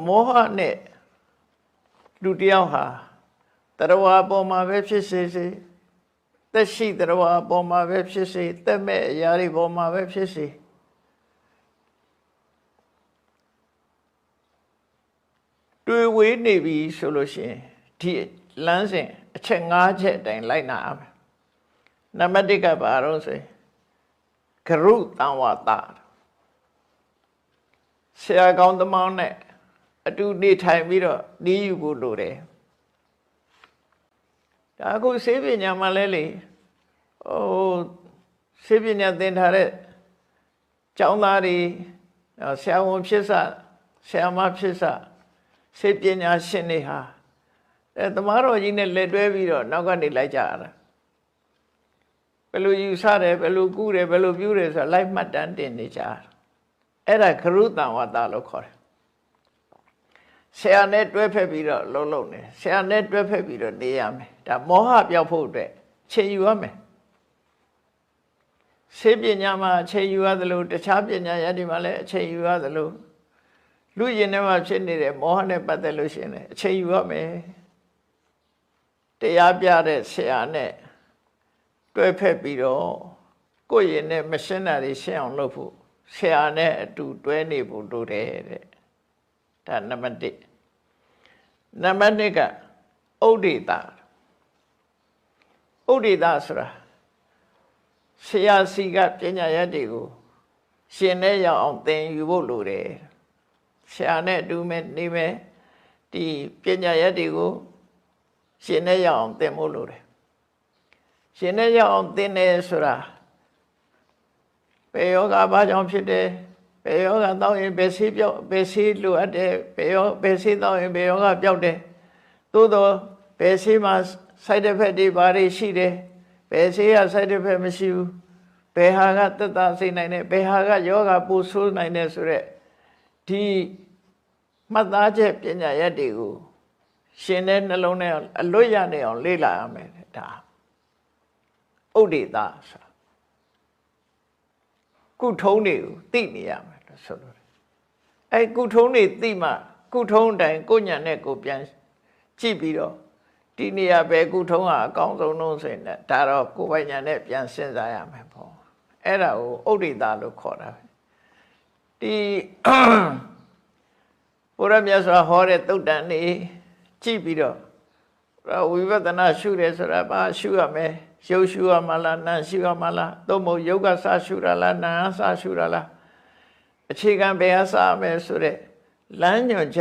မောဟနဲ့လူတယောက်ဟာတရားဝါပေါ်မှာပဲဖြစ်စေသက်ရှိတရားဝါပေါ်မှာပဲဖြစ်စေသက်မဲ့အရာတွေပေါ်မှာပဲဖြစ်စေတွေ့ဝေးနေပြီဆိုလို့ရှိရင်ဒီလမ်းစဉ်အချက်၅ချက်အတိုင်းလိုက်နာရမယ်နံပါတ်1ကဘာလို့ဆိုရင်ကရုတံဝတာဆရာကောင်းသမောင်းနဲ့အတူနေထိုင်ပြီးတော့နေယူဖို့လိုတယ်ဒါအခုဆေးပညာမှာလဲလေဆေးပညာသင်ထားတဲ့ကျောင်းသားတွေဆရာဝန်ဖြစ်စဆရာမဖြစ်စဆေးပညာရှင်တွေဟာသမားတော်ကြီးနဲ့လက်တွဲပြီးတော့နောက်ကနေလိုက်ကြရတာဘယ်လိုယူဆတယ်ဘယ်လိုကုတယ်ဘယ်လိုပြုတယ်ဆိုတာလိုက်မှတ်တမ်းတင်နေကြတာအဲ့ဒါခရုတံဝတ္တလို့ခေါ်တယ်ဆရာနဲ့တွဲဖက်ပြီးတော့လုံးနေဆရာနဲ့တွဲဖက်ပြီးတော့နေရမယ်ဒါမောဟပြောက်ဖို့အတွက်ချိန်ယူရမယ်ဆေးပညာမှာချိန်ယူရသလိုတခြားပညာရပ်တွေမှာလည်းအချိန်ယူရသလိုလူရင်ထဲမှာဖြစ်နေတဲ့မောဟနဲ့ပတ်သက်လို့ရှိရင်အချိန်ယူရမယ်တရားပြတဲ့ဆရာနဲ့တွဲဖက်ပြီးတော့ကိုယ့်ရင်နဲ့မရှင်းတာတွေရှင်းအောင်လုပ်ဖို့ဆရာနဲ့အတူတွဲနေဖို့လိုတယ်တဲ့ဒါနံပါတ်1နံပါတ်2ကဥဒိတာဥဒိတာဆိုတာဆရာစီကပညာရပ်တွေကိုရှင်နဲ့ရအောင်သင်ယူဖို့လိုတယ်ဆရာနဲ့အတူနေမယ်ဒီပညာရပ်တွေကိုရှင်နဲ့ရအောင်သင်ဖို့လိုတယ်ရှင်နဲ့ရအောင်သင်တယ်ဆိုတာဘယ်ယောဂဘာကြောင့်ဖြစ်တယ်ဘယ်ယောဂတောင်းရင်ဘယ်ဆေးပြောက်ဘယ်ဆေးလိုအပ်တယ်ဘယ်ဆေးတောင်းရင်ဘယ်ယောဂပြောက်တယ်သို့တော့ဘယ်ဆေးမှာ side effect တွေဘာတွေရှိတယ်ဘယ်ဆေးက side effect မရှိဘူးဘယ်ဟာကသက်သာစေနိုင်တယ်ဘယ်ဟာကယောဂပိုဆိုးနိုင်တယ်ဆိုရက်ဒီမှတ်သားချက်ပညာရပ်တွေကိုရှင်တဲ့နှလုံးထဲအလွတ်ရနေအောင်လေ့လာရမယ်ဒါဥဒိတာဆိုတာကုထုံးတွေကိုသိနေရမယ်လို့ဆိုလို့အဲ့ကုထုံးတွေသိမှကုထုံးတိုင်းကိုညာနဲ့ကိုပြန်ကြည့်ပြီးတော့ဒီနေရာပဲကုထုံးကအကောင်းဆုံးလို့ဆိုရင်ဒါတော့ကိုယ်ပိုင်ညာနဲ့ပြန်စဉ်းစားရမယ်ပေါ့အဲ့ဒါကိုဥဒိတာလို့ခေါ်တာပဲဒီဘုရားမြတ်စွာဟောတဲ့သုတ်တန်နေကြည့်ပြီးတော့ဝိပဿနာရှုတယ်ဆိုတာဘာရှုရမလဲရုပ်ရှုရမလားနာမ်ရှုရမလားသို့မဟုတ်ယုတ်ကစရှုရလားနာမ်စရှုရလားအခြေခံဘယ်ဟာစမယ်ဆိုတဲ့လမ်းညွှန်ချ